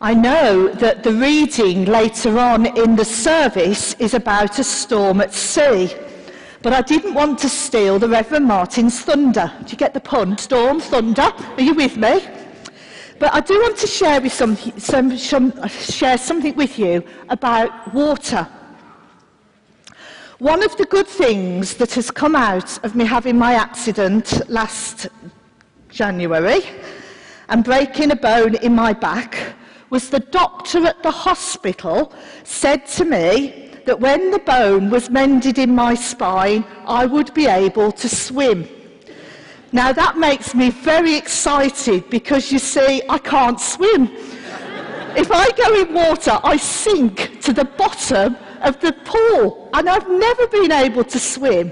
I know that the reading later on in the service is about a storm at sea, but I didn't want to steal the Reverend Martin's thunder. Do you get the pun? Storm, thunder. Are you with me? But I do want to share something with you about water. One of the good things that has come out of me having my accident last January and breaking a bone in my back was the doctor at the hospital said to me that when the bone was mended in my spine, I would be able to swim. Now that makes me very excited because, you see, I can't swim. If I go in water, I sink to the bottom of the pool, and I've never been able to swim.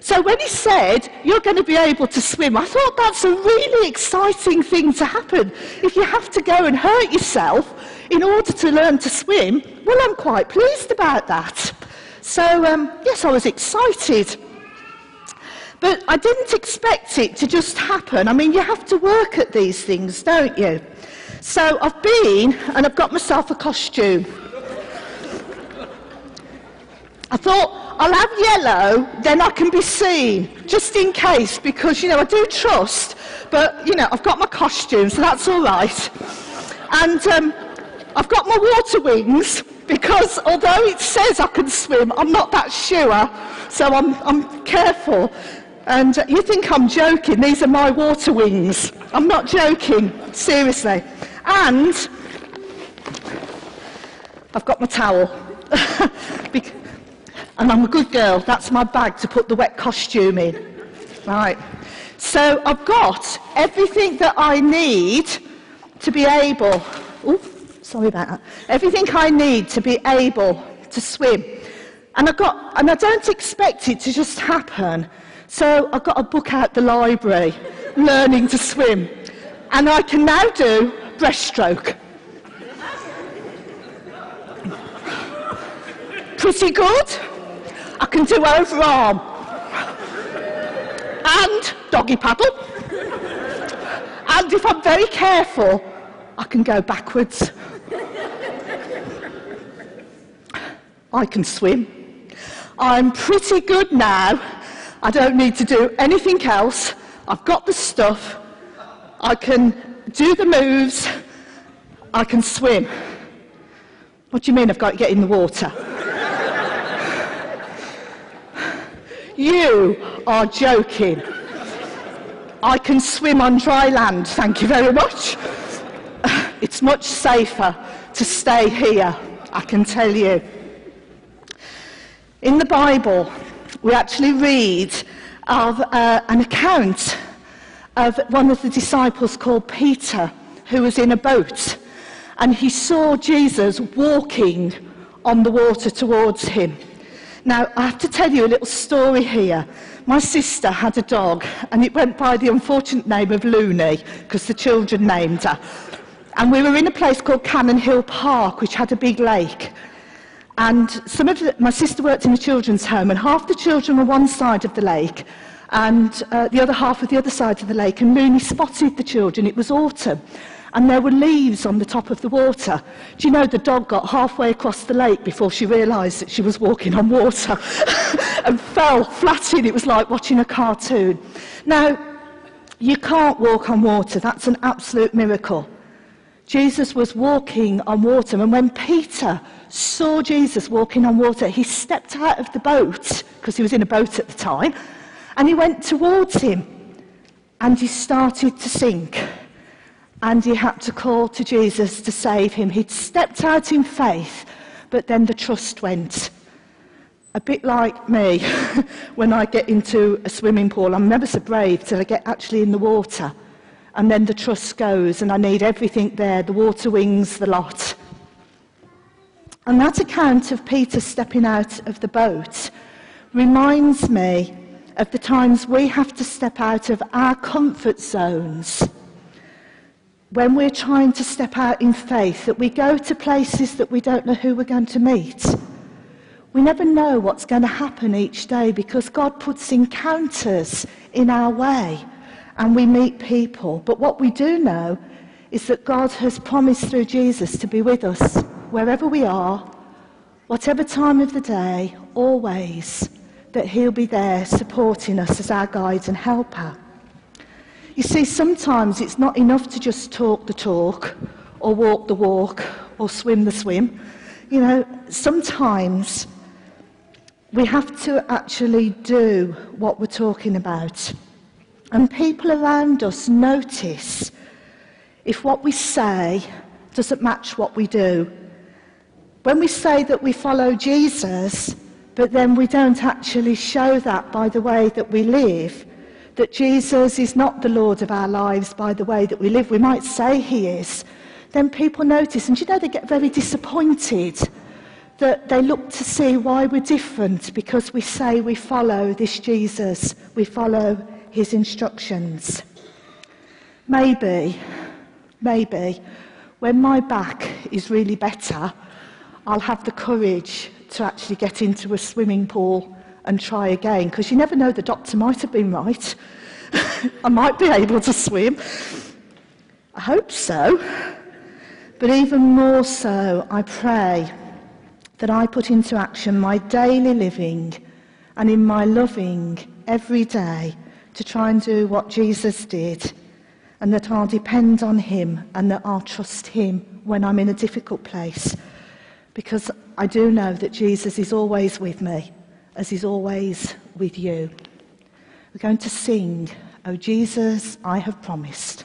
So when he said, you're going to be able to swim, I thought that's a really exciting thing to happen. If you have to go and hurt yourself in order to learn to swim, well, I'm quite pleased about that. So, yes, I was excited. But I didn't expect it to just happen. I mean, you have to work at these things, don't you? So I've been, and I've got myself a costume. I thought, I'll have yellow, then I can be seen, just in case, because, you know, I do trust, but, you know, I've got my costume, so that's all right. And I've got my water wings, because although it says I can swim, I'm not that sure, so I'm careful. And you think I'm joking, these are my water wings. I'm not joking, seriously. And I've got my towel. And I'm a good girl, that's my bag to put the wet costume in. Right. So I've got everything that I need to be able, sorry about that, everything I need to be able to swim. And I don't expect it to just happen. So I've got a book out the library, learning to swim. And I can now do breaststroke. Pretty good. I can do overarm and doggy paddle, and if I'm very careful, I can go backwards. I can swim. I'm pretty good now. I don't need to do anything else. I've got the stuff. I can do the moves. I can swim. What do you mean I've got to get in the water? You are joking. I can swim on dry land, thank you very much. It's much safer to stay here, I can tell you. In the Bible, we actually read of an account of one of the disciples called Peter, who was in a boat, and he saw Jesus walking on the water towards him. Now, I have to tell you a little story here. My sister had a dog, and it went by the unfortunate name of Looney, because the children named her. And we were in a place called Cannon Hill Park, which had a big lake. And my sister worked in a children's home, and half the children were one side of the lake, and the other half were the other side of the lake. And Looney spotted the children. It was autumn, and there were leaves on the top of the water. Do you know the dog got halfway across the lake before she realised that she was walking on water and fell flat in? It was like watching a cartoon. Now, you can't walk on water. That's an absolute miracle. Jesus was walking on water, and when Peter saw Jesus walking on water, he stepped out of the boat, because he was in a boat at the time, and he went towards him, and he started to sink. And he had to call to Jesus to save him. He'd stepped out in faith, but then the trust went. A bit like me, when I get into a swimming pool, I'm never so brave till I get actually in the water. And then the trust goes, and I need everything there, the water wings, the lot. And that account of Peter stepping out of the boat reminds me of the times we have to step out of our comfort zones when we're trying to step out in faith, that we go to places that we don't know who we're going to meet. We never know what's going to happen each day, because God puts encounters in our way and we meet people. But what we do know is that God has promised through Jesus to be with us wherever we are, whatever time of the day, always, that he'll be there supporting us as our guide and helper. You see, sometimes it's not enough to just talk the talk or walk the walk or swim the swim. You know, sometimes we have to actually do what we're talking about. And people around us notice if what we say doesn't match what we do. When we say that we follow Jesus, but then we don't actually show that by the way that we live, that Jesus is not the Lord of our lives by the way that we live, we might say he is, then people notice. And you know, they get very disappointed that they look to see why we're different because we say we follow this Jesus, we follow his instructions. Maybe, when my back is really better, I'll have the courage to actually get into a swimming pool and try again, because you never know, the doctor might have been right. I might be able to swim. I hope so. But even more so, I pray that I put into action my daily living and in my loving every day to try and do what Jesus did, and that I'll depend on him and that I'll trust him when I'm in a difficult place, because I do know that Jesus is always with me, as he's always with you. We're going to sing, "Oh Jesus, I have promised."